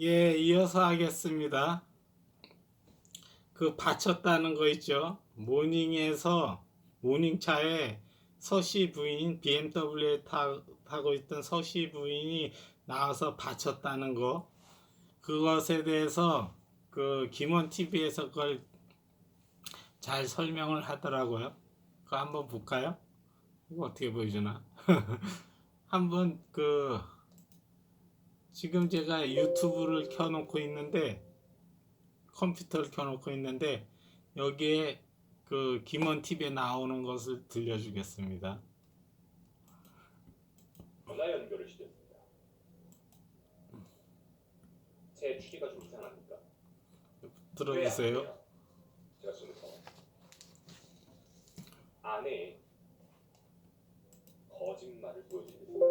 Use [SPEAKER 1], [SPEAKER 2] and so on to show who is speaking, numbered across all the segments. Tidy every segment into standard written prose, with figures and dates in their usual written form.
[SPEAKER 1] 예, 이어서 하겠습니다. 그 받쳤다는 거 있죠. 모닝차에 서씨 부인 BMW에 타고 있던 서씨 부인이 나와서 받쳤다는 거, 그것에 대해서 그 김원 TV에서 그걸 잘 설명을 하더라고요. 그거 한번 볼까요? 이거 어떻게 보여주나? 한번 지금 제가 유튜브를 켜놓고 있는데, 컴퓨터를 켜놓고 있는데, 여기에 그 김원 TV에 나오는 것을 들려주겠습니다.
[SPEAKER 2] 전화 연결을 시도했습니다. 제 취지가 좀 이상합니까?
[SPEAKER 1] 들어보세요.
[SPEAKER 2] 제가 지금부터 아내의 거짓말을 보여드리겠습니다.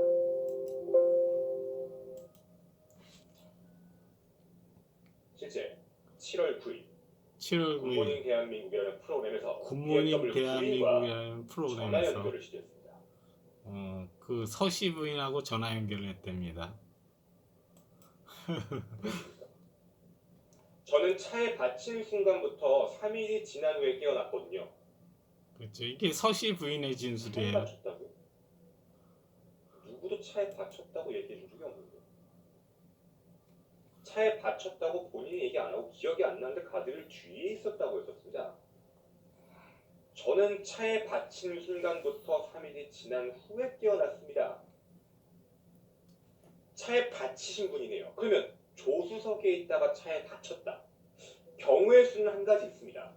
[SPEAKER 2] 실제 7월 9일
[SPEAKER 1] 7월 9일
[SPEAKER 2] 굿모닝 대한민국이라는 프로그램에서
[SPEAKER 1] 굿모닝
[SPEAKER 2] BMW
[SPEAKER 1] 대한민국이라는
[SPEAKER 2] 전화
[SPEAKER 1] 프로그램에서
[SPEAKER 2] 연결을 시도했습니다.
[SPEAKER 1] 그 서씨 부인하고 전화 연결을 했답니다.
[SPEAKER 2] 저는 차에 받친 순간부터 3일이 지난 후에 깨어났거든요.
[SPEAKER 1] 그렇죠. 이게 서씨 부인의
[SPEAKER 2] 차에
[SPEAKER 1] 진술이에요.
[SPEAKER 2] 받쳤다고요? 누구도 차에 받쳤다고 얘기해 준 적이 없는데. 차에 받쳤다고 본인이 얘기 안 하고 기억이 안 나는데 가드를 뒤에 있었다고 했었습니다. 저는 차에 받친 순간부터 3일이 지난 후에 깨어났습니다. 차에 받치신 분이네요. 그러면 조수석에 있다가 차에 받쳤다. 경우의 수는 한 가지 있습니다.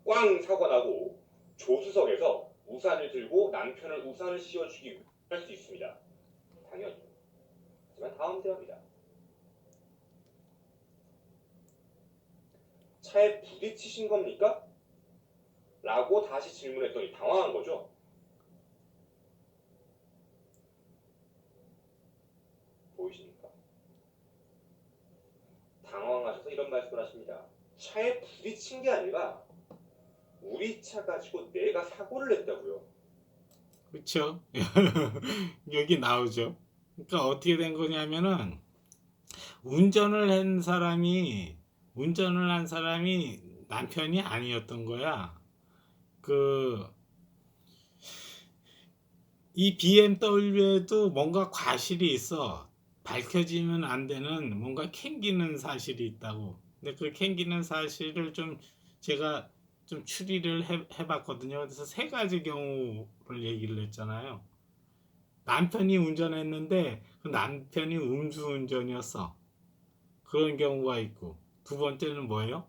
[SPEAKER 2] 꽝 사고 나고 조수석에서 우산을 들고 남편을 우산을 씌워주기 위해 할 수 있습니다. 당연히. 하지만 다음 대화입니다. 차에 부딪히신 겁니까? 라고 다시 질문했더니 당황한 거죠. 보이십니까? 당황하셔서 이런 말씀을 하십니다. 차에 부딪힌 게 아니라 우리 차 가지고 내가 사고를 냈다고요.
[SPEAKER 1] 그렇죠. 여기 나오죠. 그러니까 어떻게 된 거냐면은 운전을 한 사람이 남편이 아니었던 거야. 이 BMW에도 뭔가 과실이 있어. 밝혀지면 안 되는 뭔가 캥기는 사실이 있다고. 근데 그 캥기는 사실을 제가 좀 추리를 해봤거든요. 그래서 세 가지 경우를 얘기를 했잖아요. 남편이 운전했는데 그 남편이 음주운전이었어. 그런 경우가 있고, 두 번째는 뭐예요?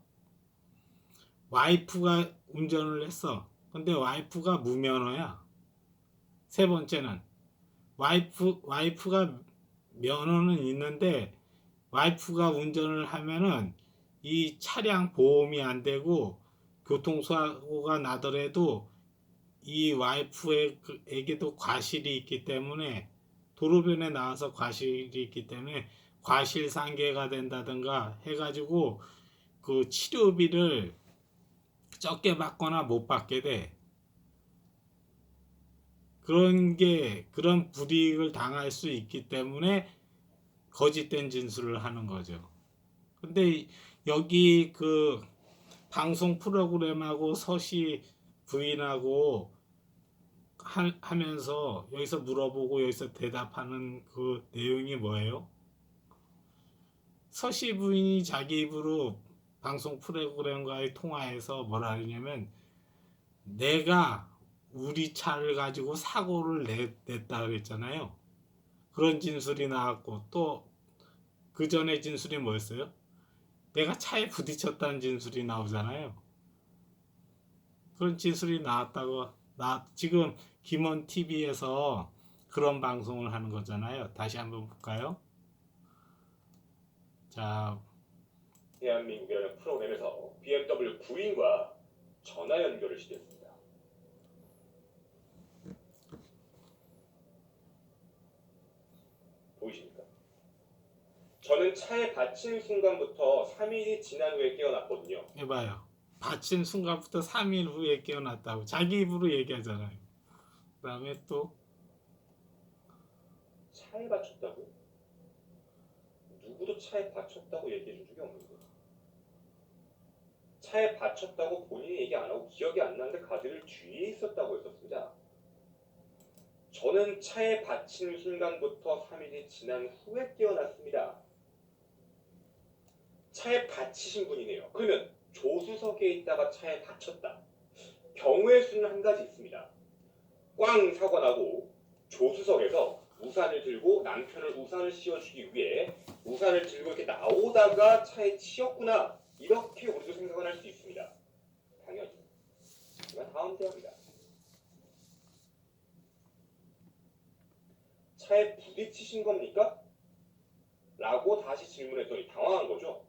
[SPEAKER 1] 와이프가 운전을 했어. 근데 와이프가 무면허야. 세 번째는 와이프가 면허는 있는데 와이프가 운전을 하면은 이 차량 보험이 안 되고 교통사고가 나더라도 이 와이프에게도 과실이 있기 때문에, 도로변에 나와서 과실이 있기 때문에 과실상계가 된다든가 해가지고 그 치료비를 적게 받거나 못 받게 돼. 그런 불이익을 당할 수 있기 때문에 거짓된 진술을 하는 거죠. 근데 여기 그 방송 프로그램하고 서시 부인하고 하면서 여기서 물어보고 여기서 대답하는 그 내용이 뭐예요? 서시 부인이 자기 입으로 방송 프로그램과의 통화에서 뭐라 하냐면, 내가 우리 차를 가지고 사고를 냈다 그랬잖아요. 그런 진술이 나왔고, 또 그 전에 진술이 뭐였어요? 내가 차에 부딪혔다는 진술이 나오잖아요. 그런 진술이 나왔다고. 지금 김원 TV에서 그런 방송을 하는 거잖아요. 다시 한번 볼까요? 자,
[SPEAKER 2] 대한민국이라는 프로그램에서 BMW 부인과 전화 연결을 시도했습니다. 보이십니까? 저는 차에 받친 순간부터 3일이 지난 후에 깨어났거든요.
[SPEAKER 1] 해봐요. 받친 순간부터 3일 후에 깨어났다고 자기 입으로 얘기하잖아요. 그 다음에 또
[SPEAKER 2] 차에 받쳤다고요? 누구도 차에 받쳤다고 얘기해 준 적이 없는데. 차에 받쳤다고 본인이 얘기 안 하고 기억이 안 나는데 가드를 뒤에 있었다고 했었습니다. 저는 차에 받친 순간부터 3일이 지난 후에 깨어났습니다. 차에 받치신 분이네요. 그러면 조수석에 있다가 차에 받쳤다. 경우의 수는 한 가지 있습니다. 꽝 사고 나고 조수석에서 우산을 들고 남편을 우산을 씌워주기 위해 우산을 들고 이렇게 나오다가 차에 치였구나. 이렇게 우리도 생각을 할 수 있습니다. 당연히. 하지만 다음 대화입니다. 차에 부딪히신 겁니까? 라고 다시 질문했더니 당황한 거죠.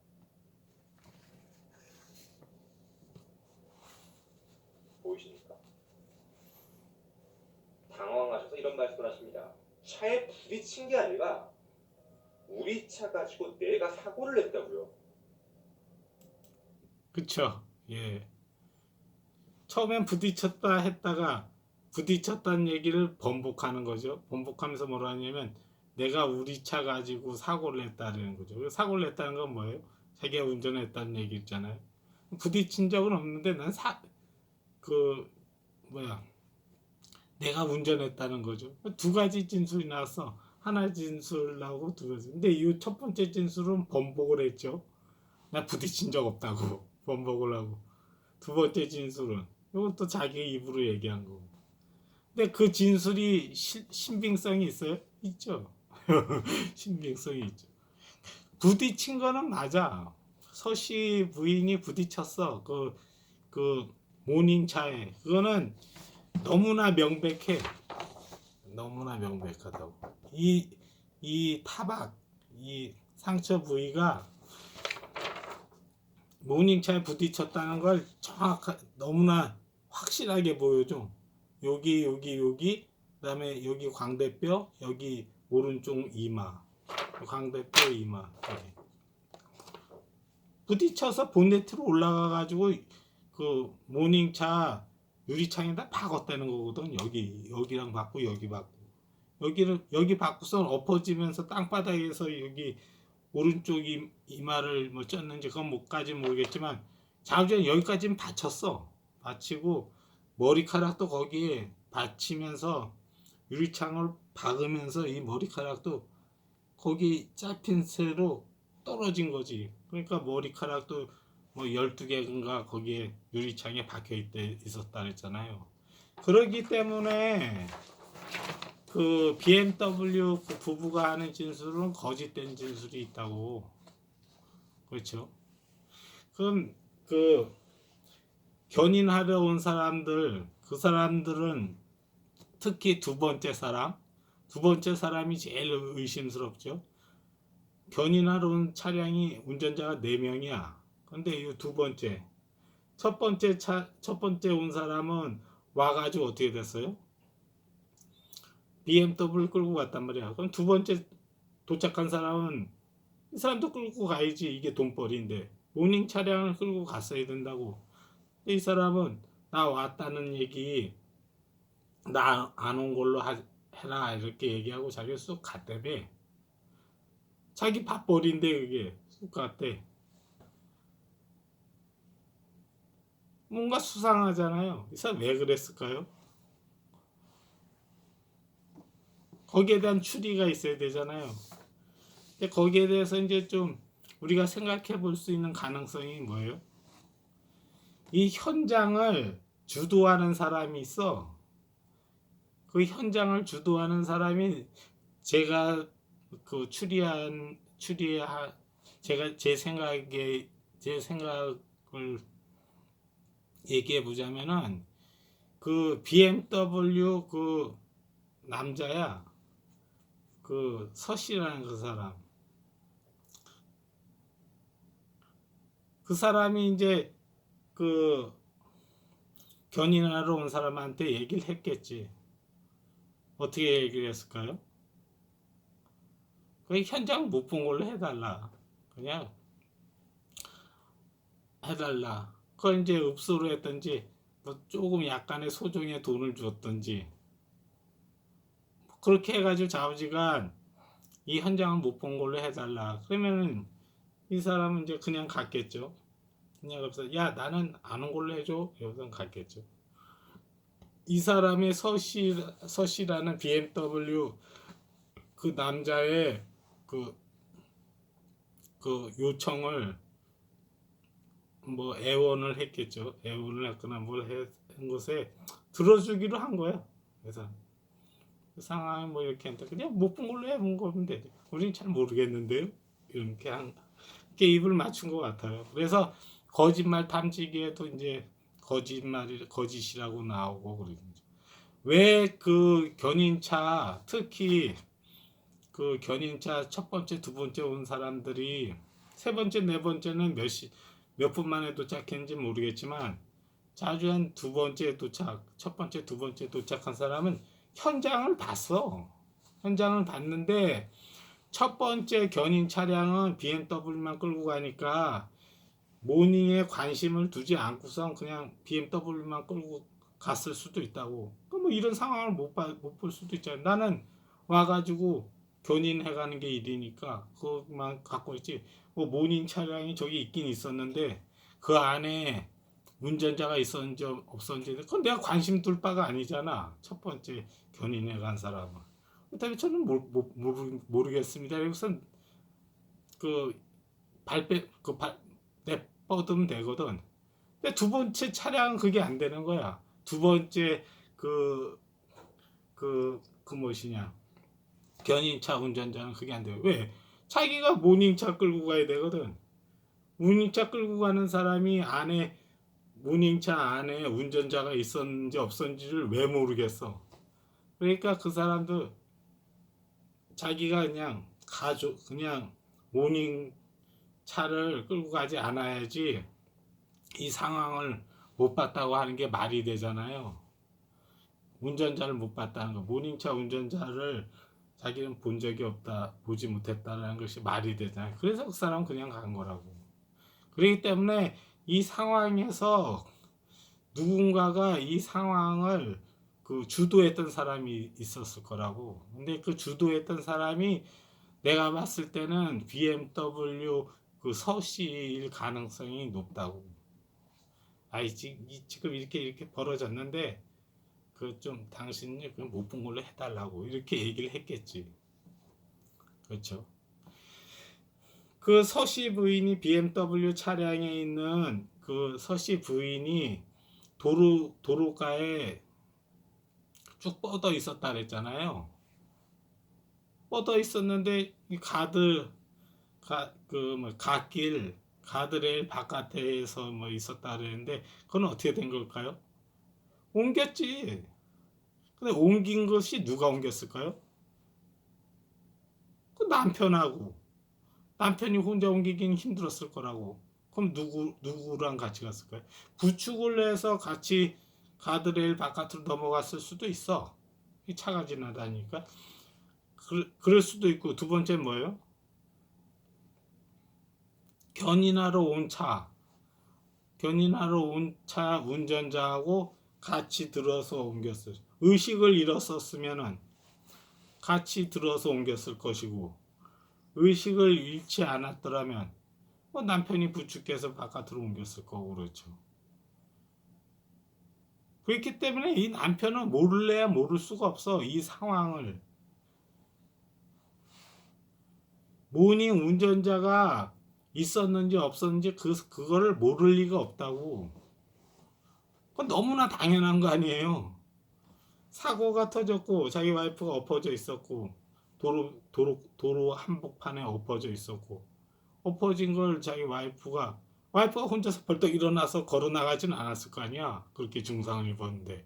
[SPEAKER 2] 보이십니까? 당황하셔서 이런 말씀을 하십니다. 차에 부딪힌 게 아니라 우리 차 가지고 내가 사고를 냈다고요.
[SPEAKER 1] 그쵸? 예. 처음엔 부딪혔다 했다가 부딪혔다는 얘기를 번복하는 거죠. 번복하면서 뭐라 하냐면 내가 우리 차 가지고 사고를 냈다는 거죠. 사고를 냈다는 건 뭐예요? 자기가 운전했다는 얘기 있잖아요. 부딪힌 적은 없는데 그 뭐야 내가 운전했다는 거죠. 두 가지 진술이 나왔어. 하나 진술 나오고 두 가지. 근데 이 첫 번째 진술은 번복을 했죠. 나 부딪힌 적 없다고 번복을 하고. 두 번째 진술은 이건 또 자기 입으로 얘기한 거고. 근데 그 진술이 신빙성이 있어요? 있죠. 신빙성이 있죠. 부딪힌 거는 맞아. 서씨 부인이 부딪혔어. 그 모닝차에. 그거는 너무나 명백해. 너무나 명백하다고. 이 타박, 이 상처 부위가 모닝차에 부딪혔다는 걸 너무나 확실하게 보여줘. 여기, 그다음에 여기 광대뼈, 여기 오른쪽 이마, 광대뼈 이마. 여기. 부딪혀서 본네트로 올라가가지고 그 모닝차 유리창에다 박았다는 거거든. 여기랑 받고 여기 받고 여기 받고선 엎어지면서 땅바닥에서 여기 오른쪽 이마를 뭐 쪘는지 그건 뭐까지 모르겠지만 자우전 여기까지는 받쳤어. 받치고 머리카락도 거기에 받치면서 유리창을 박으면서 이 머리카락도 거기 짧은 새로 떨어진 거지. 그러니까 머리카락도 뭐 12개인가 거기에 유리창에 박혀 있었다 그랬잖아요. 그러기 때문에 그 BMW 그 부부가 하는 진술은 거짓된 진술이 있다고. 그렇죠. 그럼 그 견인하러 온 사람들, 그 사람들은 특히 두 번째 사람이 제일 의심스럽죠. 견인하러 온 차량이 운전자가 4명이야. 근데 이 두 번째, 첫 번째 온 사람은 와가지고 어떻게 됐어요? BMW를 끌고 갔단 말이야. 그럼 두 번째 도착한 사람은 이 사람도 끌고 가야지. 이게 돈벌이인데 모닝 차량을 끌고 갔어야 된다고. 이 사람은 나 왔다는 얘기 나 안 온 걸로 해라 이렇게 얘기하고 자기가 쑥 갔대매. 자기 밥벌이인데 그게 쑥 갔대. 뭔가 수상하잖아요. 이 사람 왜 그랬을까요? 거기에 대한 추리가 있어야 되잖아요. 근데 거기에 대해서 이제 좀 우리가 생각해 볼 수 있는 가능성이 뭐예요? 이 현장을 주도하는 사람이 있어. 그 현장을 주도하는 사람이 제가 그 제가 제 생각을 얘기해 보자면은 그 BMW 그 남자야. 그 서씨라는 그 사람. 그 사람이 이제 그 견인하러 온 사람한테 얘기를 했겠지. 어떻게 얘기를 했을까요? 그 현장 못 본 걸로 해달라. 그냥 해달라. 그걸 이제 읍소로 했던지 뭐 조금 약간의 소정의 돈을 줬던지 그렇게 해가지고 좌우지간 이 현장을 못 본 걸로 해달라. 그러면은 이 사람은 이제 그냥 갔겠죠. 그냥 그래서 야 나는 안 온 걸로 해줘. 여기서 갔겠죠. 이 사람의 서씨라는 BMW 그 남자의 그, 그 요청을 뭐 애원을 했겠죠. 애원을 했거나 한 것에 들어주기로 한 거야. 그래서 그 상황이 뭐 이렇게 한다. 그냥 못 본 걸로 해본 거면 되지. 우린 잘 모르겠는데요. 이렇게 입을 맞춘 것 같아요. 그래서 거짓말 탐지기에도 이제 거짓이라고 나오고 그러죠. 왜 그 견인차 특히 그 견인차 첫 번째, 두 번째 온 사람들이 세 번째, 네 번째는 몇 분 만에 도착했는지 모르겠지만 자주 한 두 번째 도착, 첫 번째, 두 번째 도착한 사람은 현장을 봤어. 현장을 봤는데 첫 번째 견인 차량은 BMW만 끌고 가니까 모닝에 관심을 두지 않고선 그냥 BMW만 끌고 갔을 수도 있다고. 뭐 이런 상황을 못 볼 수도 있잖아. 나는 와가지고 견인해가는 게 일이니까 그것만 갖고 있지. 뭐 모닝 차량이 저기 있긴 있었는데 그 안에 운전자가 있었는지 없었는지 그건 내가 관심 둘 바가 아니잖아. 첫 번째 견인해 간 사람은. 그다음에 저는 모르겠습니다. 여기서 그 발빼 내뻗으면 되거든. 근데 두 번째 차량은 그게 안 되는 거야. 두 번째 그 무엇이냐 견인차 운전자는 그게 안 돼요. 왜? 자기가 모닝차 끌고 가야 되거든. 모닝차 끌고 가는 사람이 안에 모닝차 안에 운전자가 있었는지 없었는지를 왜 모르겠어. 그러니까 그 사람도 자기가 그냥 모닝 차를 끌고 가지 않아야지 이 상황을 못 봤다고 하는 게 말이 되잖아요. 운전자를 못 봤다는 거. 모닝차 운전자를 자기는 본 적이 없다, 보지 못했다는 것이 말이 되잖아요. 그래서 그 사람은 그냥 간 거라고. 그렇기 때문에 이 상황에서 누군가가 이 상황을 그 주도했던 사람이 있었을 거라고. 근데 그 주도했던 사람이 내가 봤을 때는 BMW 그 서씨일 가능성이 높다고. 지금 이렇게 벌어졌는데 그 좀 당신이 못 본 걸로 해달라고 이렇게 얘기를 했겠지. 그렇죠. 그 서씨 부인이 BMW 차량에 있는 그 서씨 부인이 도로가에 쭉 뻗어 있었다 그랬잖아요. 뻗어 있었는데 이 갓길 가드레일 바깥에서 뭐 있었다 그랬는데 그건 어떻게 된 걸까요? 옮겼지. 근데 옮긴 것이 누가 옮겼을까요? 그 남편이 혼자 옮기기는 힘들었을 거라고. 그럼 누구랑 같이 갔을까요? 부축을 해서 같이 가드레일 바깥으로 넘어갔을 수도 있어. 이 차가 지나다니까. 그럴 수도 있고 두 번째 뭐예요? 견인하러 온 차 운전자하고 같이 들어서 옮겼어요. 의식을 잃었었으면은 같이 들어서 옮겼을 것이고 의식을 잃지 않았더라면 뭐 남편이 부축해서 바깥으로 옮겼을 거고 그렇죠. 그렇기 때문에 이 남편은 모를래야 모를 수가 없어. 이 상황을. 모닝 운전자가 있었는지 없었는지 그거를 모를 리가 없다고. 그건 너무나 당연한 거 아니에요. 사고가 터졌고 자기 와이프가 엎어져 있었고 도로 한복판에 엎어져 있었고 엎어진 걸 자기 와이프가 혼자서 벌떡 일어나서 걸어 나가지는 않았을 거 아니야. 그렇게 중상을 입었는데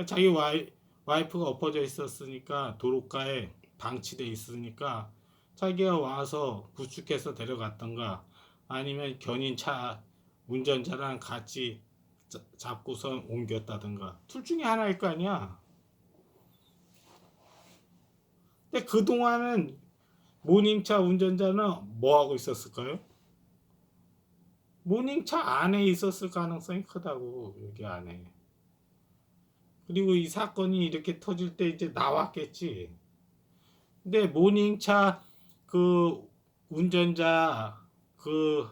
[SPEAKER 1] 자기 와이프가 엎어져 있었으니까 도로가에 방치돼 있으니까 자기가 와서 구축해서 데려갔던가 아니면 견인차 운전자랑 같이 잡고서 옮겼다든가 둘 중에 하나일 거 아니야. 근데 그동안은 모닝차 운전자는 뭐 하고 있었을까요? 모닝차 안에 있었을 가능성이 크다고. 여기 안에. 그리고 이 사건이 이렇게 터질 때 이제 나왔겠지. 근데 모닝차 그 운전자 그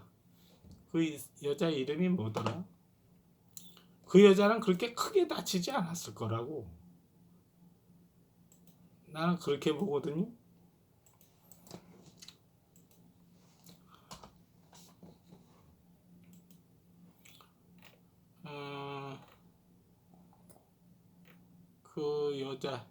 [SPEAKER 1] 여자 이름이 뭐더라? 그 여자는 그렇게 크게 다치지 않았을 거라고 나는 그렇게 보거든요. 어, 그 여자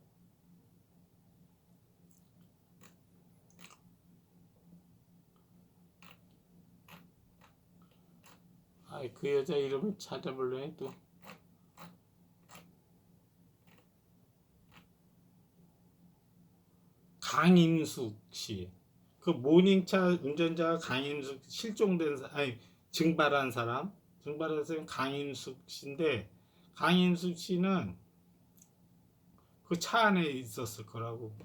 [SPEAKER 1] 그 여자 이름을 찾아볼래 해도 강인숙 씨. 그 모닝차 운전자가 강인숙 실종된 증발한 사람 강인숙 씨인데 강인숙 씨는 그 차 안에 있었을 거라고.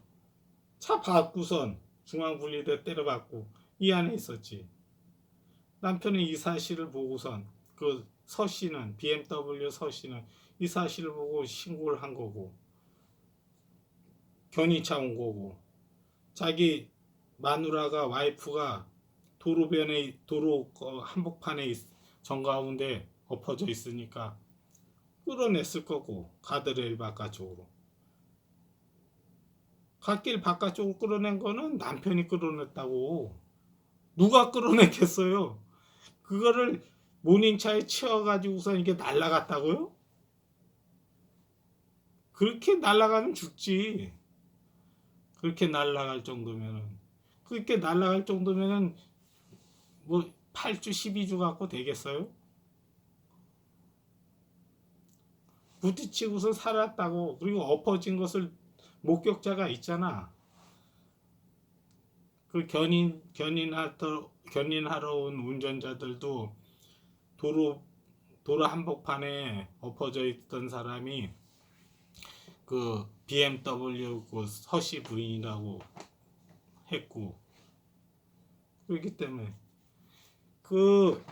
[SPEAKER 1] 차 바꾸선 중앙분리대 때려박고 이 안에 있었지. 남편은 이 사실을 보고선 그 서 씨는 BMW 서 씨는 이 사실을 보고 신고를 한 거고 견인차 온 거고 자기 마누라가 와이프가 도로 한복판에 정가운데 엎어져 있으니까 끌어냈을 거고 가드레일 바깥쪽으로 갓길 바깥쪽으로 끌어낸 거는 남편이 끌어냈다고. 누가 끌어냈겠어요? 그거를 모닝차에 치여가지고서 이게 날아갔다고요? 그렇게 날아가면 죽지. 그렇게 날아갈 정도면은 그렇게 날아갈 정도면은 뭐 8주 12주 갖고 되겠어요? 부딪히고서 살았다고. 그리고 엎어진 것을 목격자가 있잖아. 그 견인하러 온 운전자들도 도로 한복판에 엎어져 있던 사람이 그 BMW 그 서씨 부인이라고 했고 그렇기 때문에 그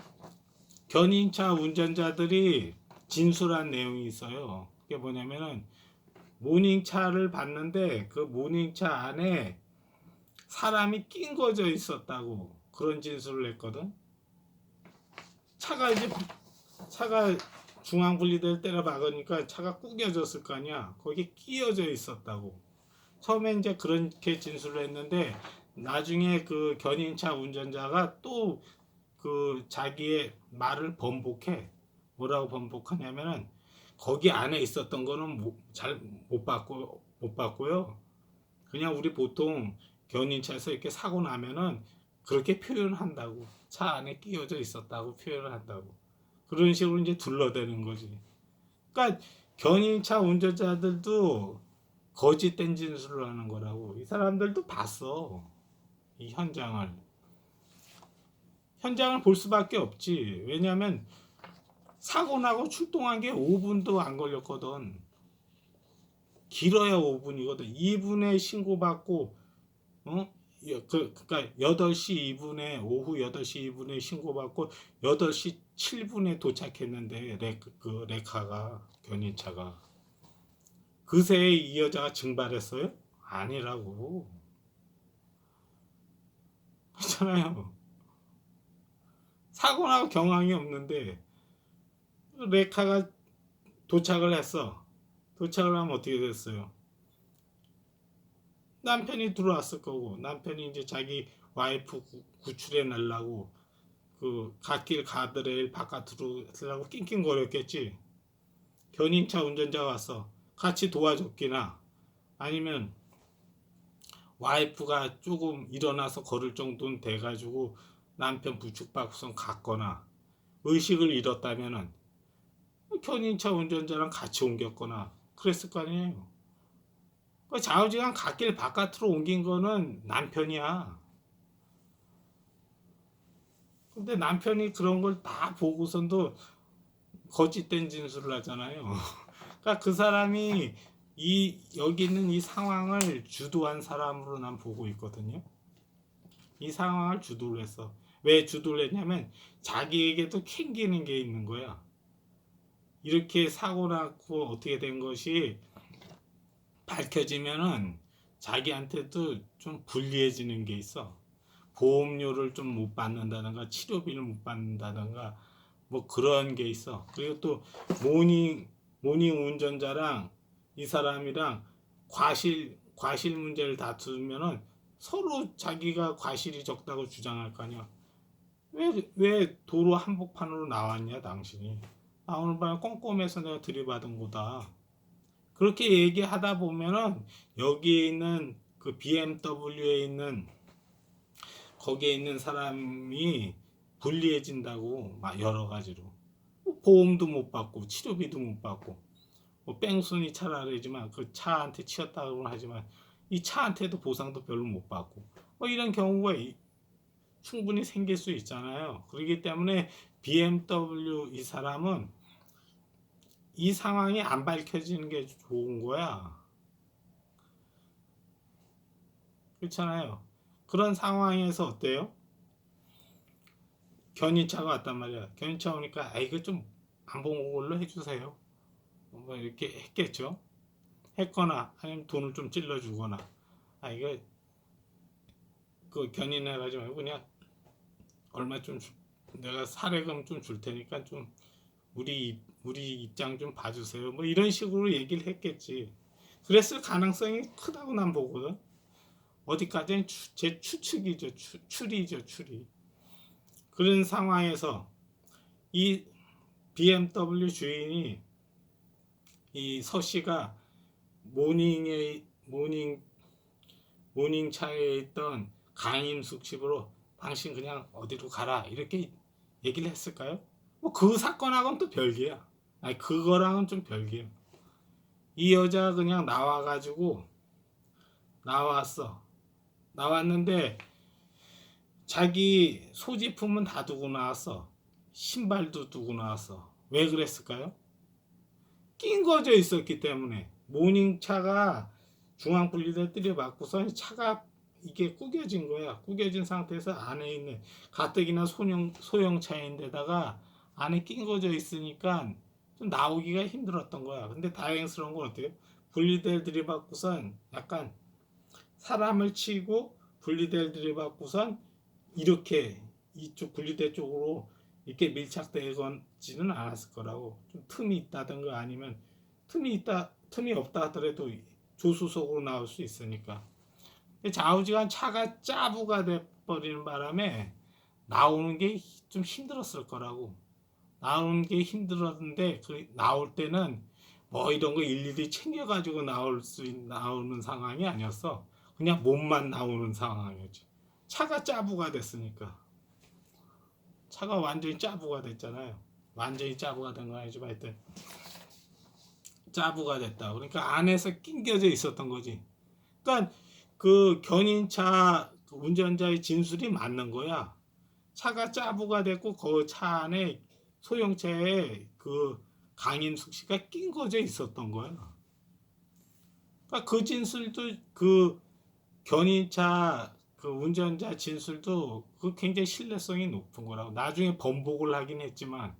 [SPEAKER 1] 견인차 운전자들이 진술한 내용이 있어요. 그게 뭐냐면은 모닝차를 봤는데 그 모닝차 안에 사람이 낀 거져 있었다고 그런 진술을 했거든. 차가 중앙 분리대를 때려 박으니까 차가 구겨졌을 거 아니야. 거기에 끼어져 있었다고. 처음에 이제 그렇게 진술을 했는데 나중에 그 견인차 운전자가 또 그 자기의 말을 번복해. 뭐라고 번복하냐면은 거기 안에 있었던 거는 잘 못 봤고요. 그냥 우리 보통 견인차에서 이렇게 사고 나면은 그렇게 표현한다고. 차 안에 끼어져 있었다고 표현을 한다고. 그런 식으로 이제 둘러대는 거지. 그러니까 견인차 운전자들도 거짓된 진술을 하는 거라고. 이 사람들도 봤어. 이 현장을 볼 수밖에 없지. 왜냐하면 사고 나고 출동한 게 5분도 안 걸렸거든. 길어야 5분이거든. 2분에 신고받고 그러니까 8시 2분에 오후 8시 2분에 신고받고 8시 7분에 도착했는데 레카가 견인차가 그새에 이 여자가 증발했어요? 아니라고. 그렇잖아요. 사고 나고 경황이 없는데 레카가 도착을 했어. 도착을 하면 어떻게 됐어요? 남편이 들어왔을 거고 남편이 이제 자기 와이프 구출해 내려고 그 갓길 가드레일 바깥으로 쓰려고 낑낑거렸겠지. 견인차 운전자가 왔어. 같이 도와줬기나 아니면 와이프가 조금 일어나서 걸을 정도는 돼가지고 남편 부축받고선 갔거나 의식을 잃었다면은 견인차 운전자랑 같이 옮겼거나 그랬을 거 아니에요. 그 좌우지간 갓길 바깥으로 옮긴 거는 남편이야. 근데 남편이 그런 걸 다 보고선도 거짓된 진술을 하잖아요. 그러니까 그 사람이 여기 있는 이 상황을 주도한 사람으로 난 보고 있거든요. 이 상황을 주도를 했어. 왜 주도를 했냐면 자기에게도 캥기는 게 있는 거야. 이렇게 사고 났고 어떻게 된 것이 밝혀지면은 자기한테도 좀 불리해지는 게 있어. 보험료를 좀 못 받는다든가 치료비를 못 받는다든가 뭐 그런 게 있어. 그리고 또 모닝 운전자랑 이 사람이랑 과실 문제를 다투면은 서로 자기가 과실이 적다고 주장할 거 아니야. 왜 도로 한복판으로 나왔냐 당신이. 아 오늘 밤에 꼼꼼해서 내가 들이받은 거다. 그렇게 얘기하다 보면은 여기에 있는 그 BMW에 있는 거기에 있는 사람이 불리해진다고 막 여러 가지로 보험도 못 받고 치료비도 못 받고 뭐 뺑소니 차라리지만 그 차한테 치였다고 하지만 이 차한테도 보상도 별로 못 받고 뭐 이런 경우가 충분히 생길 수 있잖아요. 그렇기 때문에 BMW 이 사람은 이 상황이 안 밝혀지는 게 좋은 거야. 그렇잖아요. 그런 상황에서 어때요? 견인차가 왔단 말이야. 견인차 오니까 아 이거 좀 안 본 걸로 해주세요. 뭐 이렇게 했겠죠. 했거나 아니면 돈을 좀 찔러주거나 아 이거 그 견인해가지고 말고 그냥 얼마 좀 내가 사례금 좀 줄 테니까 좀 우리 입장 좀 봐주세요. 뭐 이런 식으로 얘기를 했겠지. 그랬을 가능성이 크다고 난 보거든. 어디까지는 제 추측이죠. 추리죠, 추리. 그런 상황에서 이 BMW 주인이 이 서 씨가 모닝 모닝차에 있던 강인숙 집으로 당신 그냥 어디로 가라 이렇게 얘기를 했을까요? 뭐 그 사건하고는 또 별개야. 아니 그거랑은 좀 별개야. 이 여자 그냥 나와가지고 나왔어. 나왔는데 자기 소지품은 다 두고 나왔어. 신발도 두고 나왔어. 왜 그랬을까요? 낀 거져 있었기 때문에. 모닝차가 중앙 분리대 들이받고서 차가 이게 구겨진 거야. 구겨진 상태에서 안에 있는 가뜩이나 소형차인데다가 안에 낀 거져 있으니까 좀 나오기가 힘들었던 거야. 근데 다행스러운 건 어때요? 분리대를 들이받고선 약간 사람을 치고 분리대를 들이받고선 이렇게 이쪽 분리대 쪽으로 이렇게 밀착되지는 않았을 거라고. 좀 틈이 있다든가 아니면 틈이 없다 하더라도 조수석으로 나올 수 있으니까. 좌우지간 차가 짜부가 돼 버리는 바람에 나오는 게 좀 힘들었을 거라고. 나오는 게 힘들었는데 그 나올 때는 뭐 이런 거 일일이 챙겨가지고 나오는 상황이 아니었어. 그냥 몸만 나오는 상황이었지. 차가 짜부가 됐으니까. 차가 완전히 짜부가 됐잖아요. 완전히 짜부가 된 건 아니지만 하여튼 짜부가 됐다. 그러니까 안에서 낑겨져 있었던 거지. 그러니까 그 견인차 운전자의 진술이 맞는 거야. 차가 짜부가 됐고 그 차 안에 소형차에 그 강인숙 씨가 낑겨져 있었던 거야. 그러니까 그 진술도 그 견인차 그 운전자 진술도 그 굉장히 신뢰성이 높은 거라고. 나중에 번복을 하긴 했지만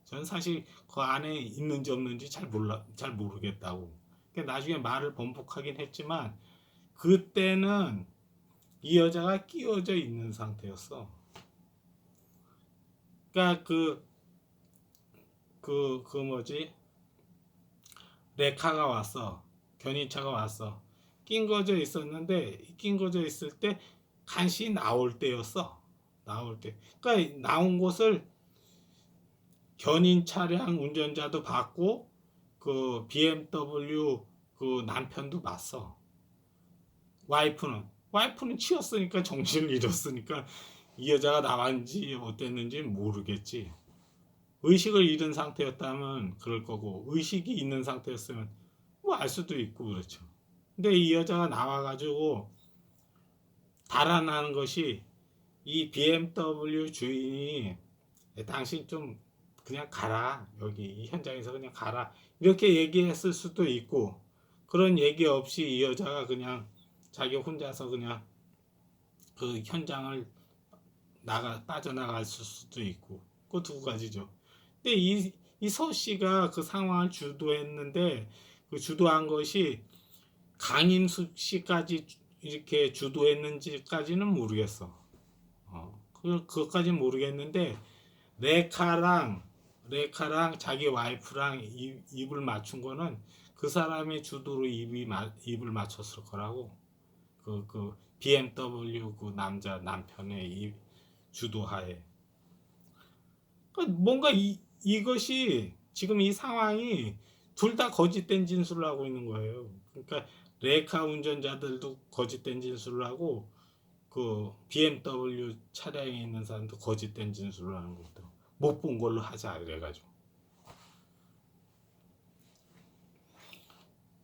[SPEAKER 1] 저는 사실 그 안에 있는지 없는지 잘 모르겠다고. 그러니까 나중에 말을 번복하긴 했지만 그때는 이 여자가 끼워져 있는 상태였어. 그러니까 그 뭐지? 레카가 왔어. 견인차가 왔어. 낀거져 있었는데 낀거져 있을 때 간신히 나올 때였어. 나올 때. 그러니까 나온 곳을 견인 차량 운전자도 봤고 그 BMW 그 남편도 봤어. 와이프는 치였으니까 정신을 잃었으니까 이 여자가 나왔는지 어땠는지 모르겠지. 의식을 잃은 상태였다면 그럴 거고 의식이 있는 상태였으면 뭐 알 수도 있고 그렇죠. 근데 이 여자가 나와가지고 달아나는 것이 이 BMW 주인이 당신 좀 그냥 가라 여기 이 현장에서 그냥 가라 이렇게 얘기했을 수도 있고 그런 얘기 없이 이 여자가 그냥 자기 혼자서 그냥 그 현장을 빠져나갈 수도 있고 그 두 가지죠. 근데 이 서 씨가 그 상황을 주도했는데 그 주도한 것이 강인숙 씨까지 이렇게 주도했는지까지는 모르겠어. 그것까지는 모르겠는데 레카랑 자기 와이프랑 입을 맞춘 거는 그 사람의 주도로 입을 맞췄을 거라고. 그 BMW 그 남편의 주도하에. 그러니까 뭔가 이것이 지금 이 상황이 둘 다 거짓된 진술을 하고 있는 거예요. 그러니까 레카 운전자들도 거짓된 진술을 하고 그 BMW 차량에 있는 사람도 거짓된 진술을 하는 것도 못 본 걸로 하자 이래가지고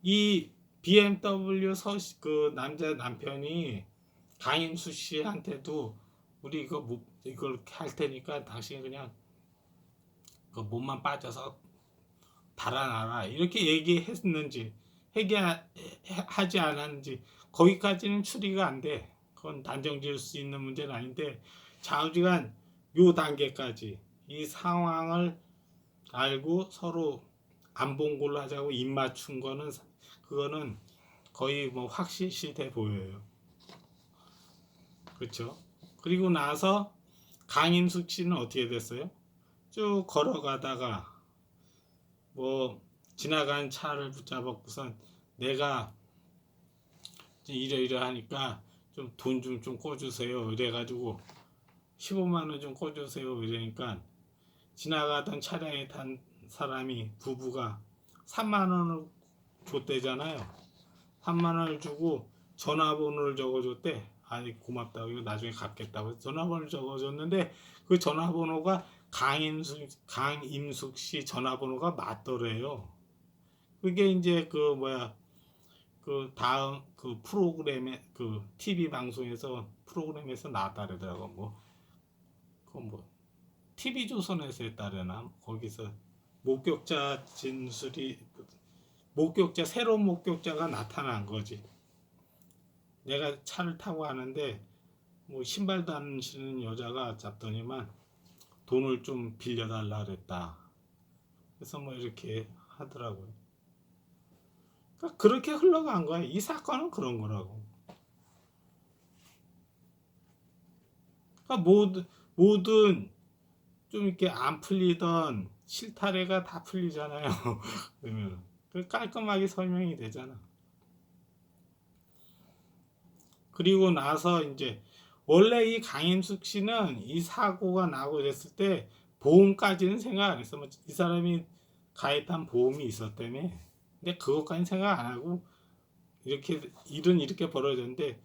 [SPEAKER 1] 이 BMW 그 남편이 강인수 씨한테도 우리 이걸 할 테니까 당신이 그냥 그 몸만 빠져서 달아나라 이렇게 얘기했는지 하지 않았는지 거기까지는 추리가 안 돼. 그건 단정 지을 수 있는 문제는 아닌데 좌우지간 요 단계까지 이 상황을 알고 서로 안 본 걸로 하자고 입 맞춘 거는 그거는 거의 뭐 확실시 돼 보여요. 그렇죠? 그리고 나서 강인숙 씨는 어떻게 됐어요? 쭉 걸어가다가 뭐 지나간 차를 붙잡았고선 내가 이러이러하니까 좀 돈 좀 꿔주세요 이래가지고 15만 원 좀 꿔주세요 이러니까 지나가던 차량에 탄 사람이 부부가 3만 원을 줬대잖아요. 3만 원을 주고 전화번호를 적어줬대. 아니 고맙다고 이거 나중에 갚겠다고 전화번호를 적어줬는데 그 전화번호가 강임숙 씨 전화번호가 맞더래요. 그게 이제 그 다음 그 프로그램에 그 TV 방송에서 프로그램에서 나왔다 그러더라고. 뭐 TV 조선에서 했다려나 거기서 목격자 진술이 새로운 목격자가 나타난 거지. 내가 차를 타고 가는데 뭐 신발도 안 신는 여자가 잡더니만 돈을 좀 빌려달라 그랬다. 그래서 뭐 이렇게 하더라고요. 그러니까 그렇게 흘러간 거야. 이 사건은 그런 거라고. 그러니까 모든 좀 이렇게 안 풀리던 실타래가 다 풀리잖아요. 그러면 깔끔하게 설명이 되잖아. 그리고 나서 이제 원래 이 강임숙 씨는 이 사고가 나고 이랬을 때 보험까지는 생각 안 했어. 뭐 이 사람이 가입한 보험이 있었다며. 근데 그것까지는 생각 안 하고 일은 이렇게 벌어졌는데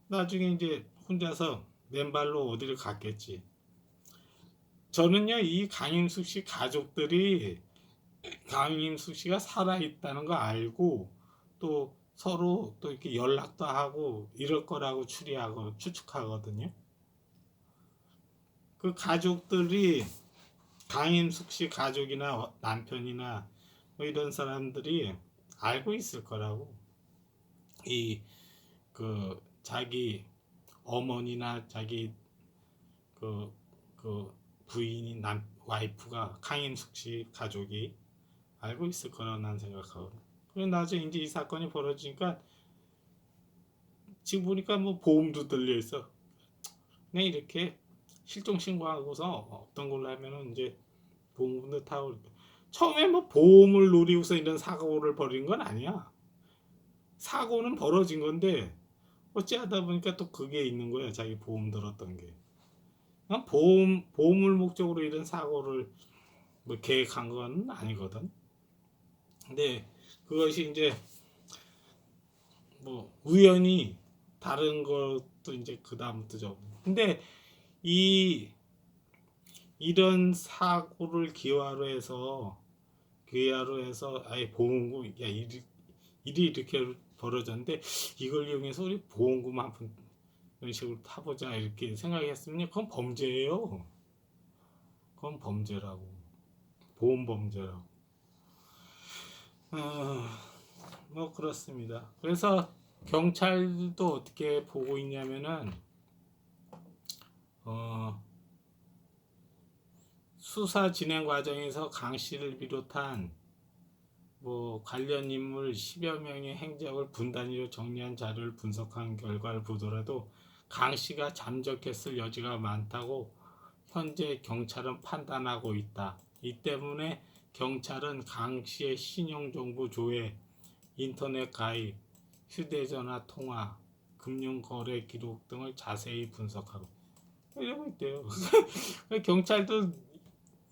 [SPEAKER 1] 나중에 이제 혼자서 맨발로 어디를 갔겠지. 저는요 이 강임숙 씨 가족들이 강임숙 씨가 살아있다는 거 알고 또 서로 또 이렇게 연락도 하고 이럴 거라고 추측하거든요. 그 가족들이 강임숙 씨 가족이나 남편이나 뭐 이런 사람들이 알고 있을 거라고. 자기 어머니나 자기 그 부인이 와이프가 강임숙 씨 가족이 알고 있을 거라고 난 생각하거든. 그리고 나중에 이제 이 사건이 벌어지니까 지금 보니까 뭐 보험도 들려 있어. 그냥 이렇게 실종 신고하고서 어떤 걸로 하면은 이제 보험도 타고 처음에 뭐 보험을 노리고서 이런 사고를 벌인 건 아니야. 사고는 벌어진 건데 어찌하다 보니까 또 그게 있는 거야. 자기 보험 들었던 게. 그냥 보험을 목적으로 이런 사고를 뭐 계획한 건 아니거든. 근데 그것이 이제 뭐 우연히 다른 것도 이제 그 다음부터 좀. 근데 이런 사고를 기화로 해서 아예 보험금 일이 이렇게 벌어졌는데 이걸 이용해서 우리 보험금 한 푼 이런 식으로 타보자 이렇게 생각했으면 그건 범죄예요. 그건 범죄라고. 보험 범죄라고. 뭐 그렇습니다. 그래서 경찰도 어떻게 보고 있냐면은 수사 진행 과정에서 강 씨를 비롯한 뭐 관련 인물 10여 명의 행적을 분단위로 정리한 자료를 분석한 결과를 보더라도 강 씨가 잠적했을 여지가 많다고 현재 경찰은 판단하고 있다. 이 때문에 경찰은 강 씨의 신용정보 조회, 인터넷 가입, 휴대전화 통화, 금융거래 기록 등을 자세히 분석하고 이러고 있대요. 경찰도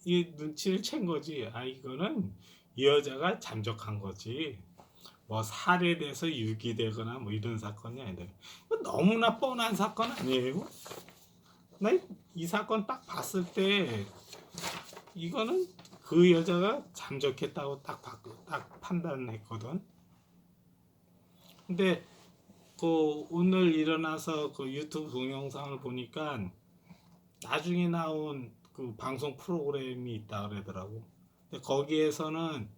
[SPEAKER 1] 이 눈치를 챈 거지. 아, 이거는 이 여자가 잠적한 거지. 뭐 살해돼서 유기되거나 뭐 이런 사건이 아니다. 너무나 뻔한 사건 아니에요? 나 이 사건 딱 봤을 때 이거는 그 여자가 잠적했다고 딱 판단했거든. 근데 그 오늘 일어나서 그 유튜브 동영상을 보니까 나중에 나온 그 방송 프로그램이 있다 그러더라고. 근데 거기에서는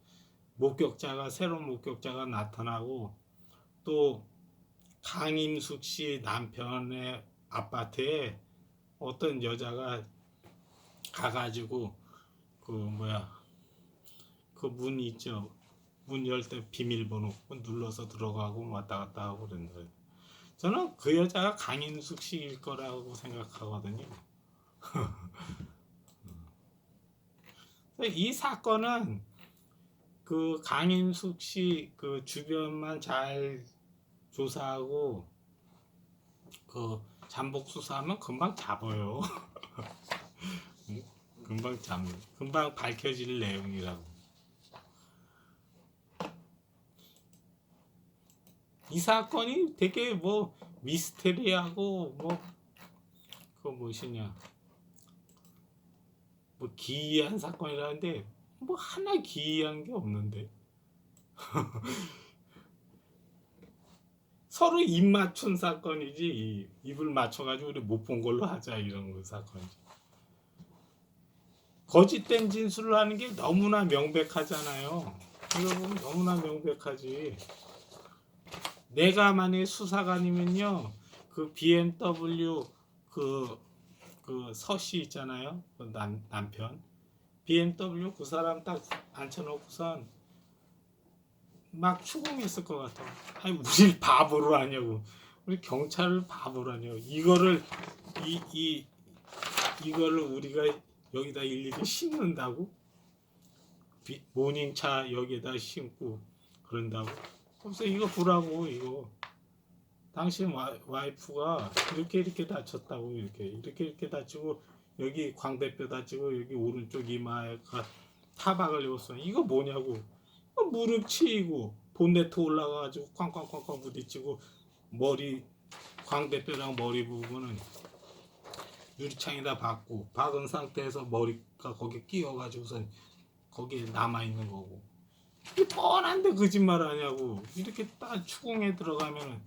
[SPEAKER 1] 새로운 목격자가 나타나고 또 강임숙 씨 남편의 아파트에 어떤 여자가 가가지고 그 문 있죠. 문 열 때 비밀번호 눌러서 들어가고 왔다 갔다 하고 그랬는데 저는 그 여자가 강인숙 씨일 거라고 생각하거든요. 이 사건은 그 강인숙 씨 그 주변만 잘 조사하고 그 잠복 수사하면 금방 잡아요. 금방 밝혀질 내용이라고. 이 사건이 되게 뭐 미스테리하고 뭐 그 무엇이냐 뭐 기이한 사건이라는데 뭐 하나 기이한 게 없는데 서로 입 맞춘 사건이지. 입을 맞춰가지고 우리 못 본 걸로 하자 이런 거 사건이지. 거짓된 진술을 하는 게 너무나 명백하잖아요. 이거 보면 너무나 명백하지. 내가 만약에 수사관이면요, 그 BMW 그 서씨 있잖아요, 그 남편 BMW 그 사람 딱 앉혀놓고선 막 추궁했을 것 같아. 아니 우리 바보로 하냐고, 우리 경찰을 바보로 하냐고. 이거를 우리가 여기다 일일이 심는다고? 모닝차 여기에다 심고 그런다고? 그래서 이거 보라고. 이거 당신 와이프가 이렇게 다쳤다고. 이렇게 다치고 여기 광대뼈 다치고 여기 오른쪽 이마가 타박을 입었어. 이거 뭐냐고. 무릎 치이고 본네트 올라가가지고 쾅쾅쾅쾅 부딪히고 머리 광대뼈랑 머리 부분은 유리창에다 박은 상태에서 머리가 거기에 끼어가지고선 거기에 남아있는 거고. 이 뻔한데 거짓말 하냐고. 이렇게 딱 추궁에 들어가면은